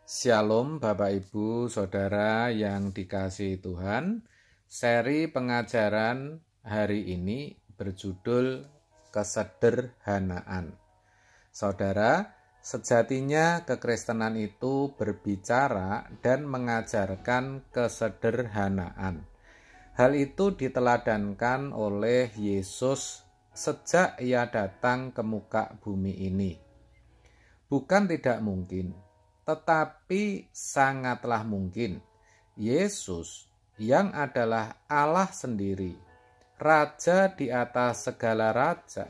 Shalom Bapak Ibu Saudara yang dikasihi Tuhan. Seri pengajaran hari ini berjudul Kesederhanaan. Saudara, sejatinya kekristenan itu berbicara dan mengajarkan kesederhanaan. Hal itu diteladankan oleh Yesus sejak ia datang ke muka bumi ini. Bukan tidak mungkin, tetapi sangatlah mungkin Yesus yang adalah Allah sendiri, Raja di atas segala raja,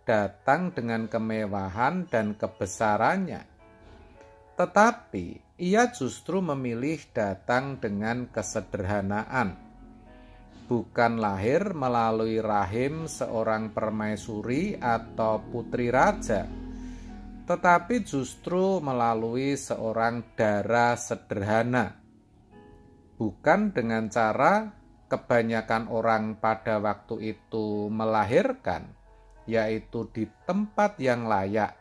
datang dengan kemewahan dan kebesarannya. Tetapi ia justru memilih datang dengan kesederhanaan. Bukan lahir melalui rahim seorang permaisuri atau putri raja, tetapi justru melalui seorang dara sederhana. Bukan dengan cara kebanyakan orang pada waktu itu melahirkan, yaitu di tempat yang layak,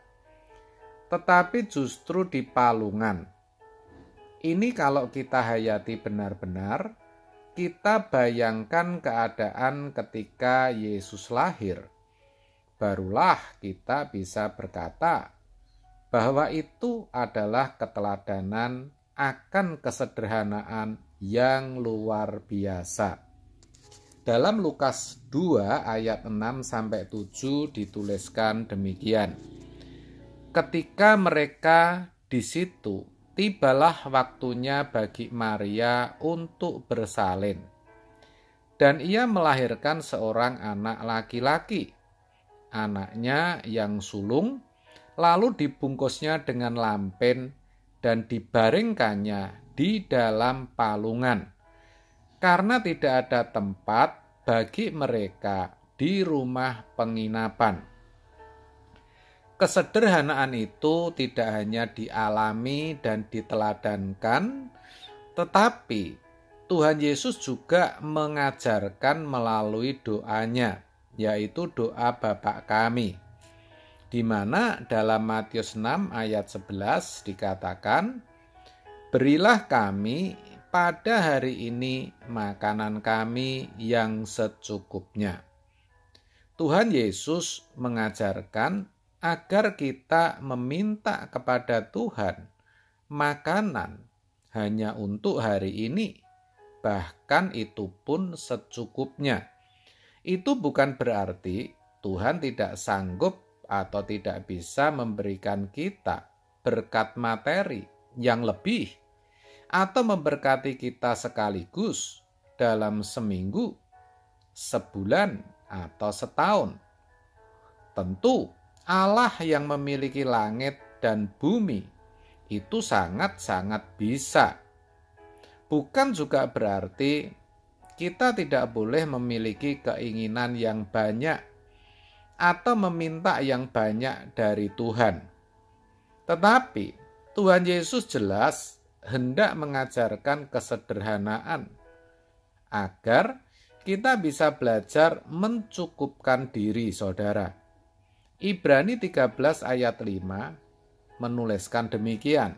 tetapi justru di palungan. Ini kalau kita hayati benar-benar, kita bayangkan keadaan ketika Yesus lahir. Barulah kita bisa berkata bahwa itu adalah keteladanan akan kesederhanaan yang luar biasa. Dalam Lukas 2 ayat 6-7 dituliskan demikian. Ketika mereka di situ, tibalah waktunya bagi Maria untuk bersalin. Dan ia melahirkan seorang anak laki-laki. Anaknya yang sulung, lalu dibungkusnya dengan lampen dan dibaringkannya di dalam palungan, karena tidak ada tempat bagi mereka di rumah penginapan. Kesederhanaan itu tidak hanya dialami dan diteladankan, tetapi Tuhan Yesus juga mengajarkan melalui doanya, yaitu doa Bapa kami, di mana dalam Matius 6 ayat 11 dikatakan, "Berilah kami pada hari ini makanan kami yang secukupnya." Tuhan Yesus mengajarkan agar kita meminta kepada Tuhan makanan hanya untuk hari ini, bahkan itu pun secukupnya. Itu bukan berarti Tuhan tidak sanggup atau tidak bisa memberikan kita berkat materi yang lebih, atau memberkati kita sekaligus dalam seminggu, sebulan, atau setahun. Tentu Allah yang memiliki langit dan bumi itu sangat-sangat bisa. Bukan juga berarti kita tidak boleh memiliki keinginan yang banyak atau meminta yang banyak dari Tuhan. Tetapi Tuhan Yesus jelas hendak mengajarkan kesederhanaan agar kita bisa belajar mencukupkan diri, saudara. Ibrani 13 ayat 5 menuliskan demikian.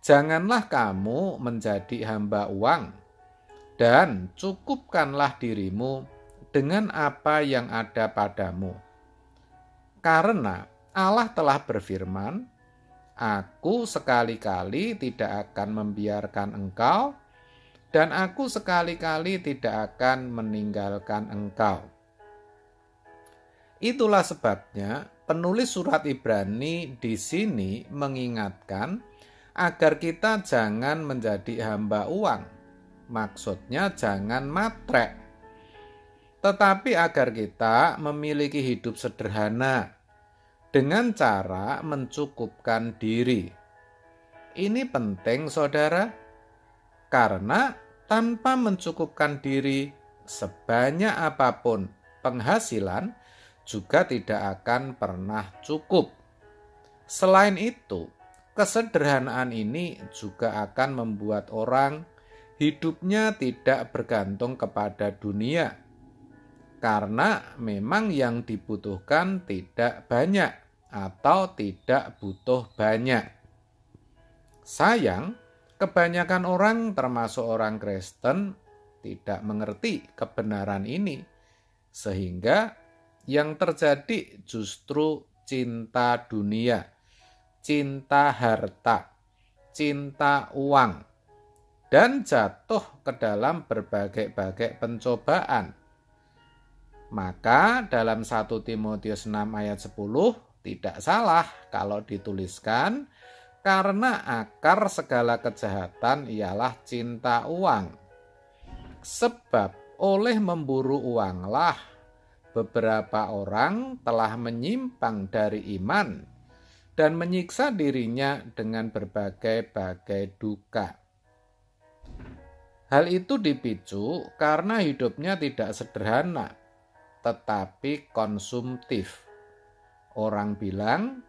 "Janganlah kamu menjadi hamba uang, dan cukupkanlah dirimu dengan apa yang ada padamu. Karena Allah telah berfirman, Aku sekali-kali tidak akan membiarkan engkau, dan Aku sekali-kali tidak akan meninggalkan engkau." Itulah sebabnya penulis surat Ibrani di sini mengingatkan agar kita jangan menjadi hamba uang. Maksudnya jangan matre, tetapi agar kita memiliki hidup sederhana dengan cara mencukupkan diri. Ini penting, saudara, karena tanpa mencukupkan diri, sebanyak apapun penghasilan juga tidak akan pernah cukup. Selain itu, kesederhanaan ini juga akan membuat orang hidupnya tidak bergantung kepada dunia, karena memang yang dibutuhkan tidak banyak atau tidak butuh banyak. Sayang, kebanyakan orang termasuk orang Kristen tidak mengerti kebenaran ini, sehingga yang terjadi justru cinta dunia, cinta harta, cinta uang, dan jatuh ke dalam berbagai-bagai pencobaan. Maka dalam 1 Timotius 6 ayat 10 tidak salah kalau dituliskan, karena akar segala kejahatan ialah cinta uang. Sebab oleh memburu uanglah beberapa orang telah menyimpang dari iman dan menyiksa dirinya dengan berbagai-bagai duka. Hal itu dipicu karena hidupnya tidak sederhana, tetapi konsumtif. Orang bilang,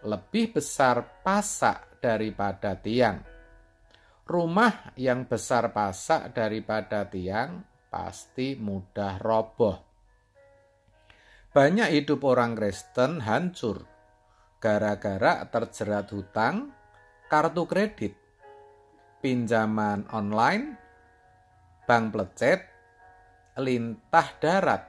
lebih besar pasak daripada tiang. Rumah yang besar pasak daripada tiang pasti mudah roboh. Banyak hidup orang Kristen hancur gara-gara terjerat hutang, kartu kredit, pinjaman online, bank plecet, lintah darat.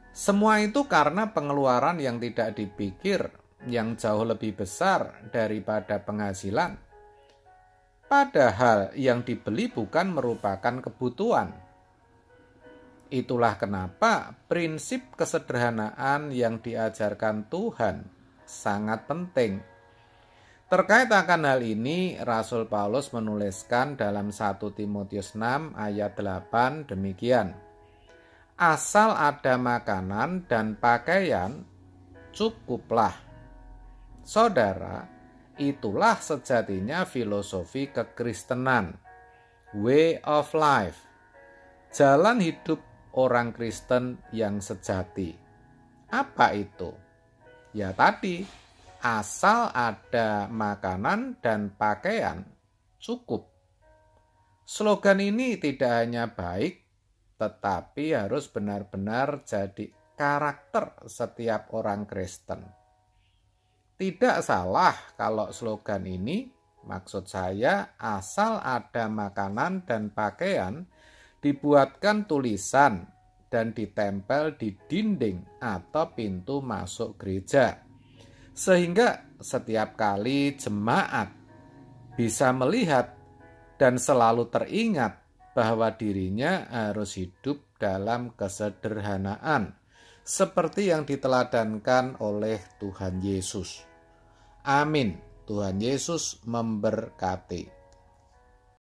Semua itu karena pengeluaran yang tidak dipikir, yang jauh lebih besar daripada penghasilan. Padahal yang dibeli bukan merupakan kebutuhan. Itulah kenapa prinsip kesederhanaan yang diajarkan Tuhan sangat penting. Terkait akan hal ini, Rasul Paulus menuliskan dalam 1 Timotius 6 ayat 8 demikian. Asal ada makanan dan pakaian, cukuplah. Saudara, itulah sejatinya filosofi kekristenan, way of life, jalan hidup orang Kristen yang sejati. Apa itu? Ya tadi, asal ada makanan dan pakaian, cukup. Slogan ini tidak hanya baik, tetapi harus benar-benar jadi karakter setiap orang Kristen. Tidak salah kalau slogan ini, maksud saya asal ada makanan dan pakaian, dibuatkan tulisan dan ditempel di dinding atau pintu masuk gereja. Sehingga setiap kali jemaat bisa melihat dan selalu teringat bahwa dirinya harus hidup dalam kesederhanaan, seperti yang diteladankan oleh Tuhan Yesus. Amin. Tuhan Yesus memberkati.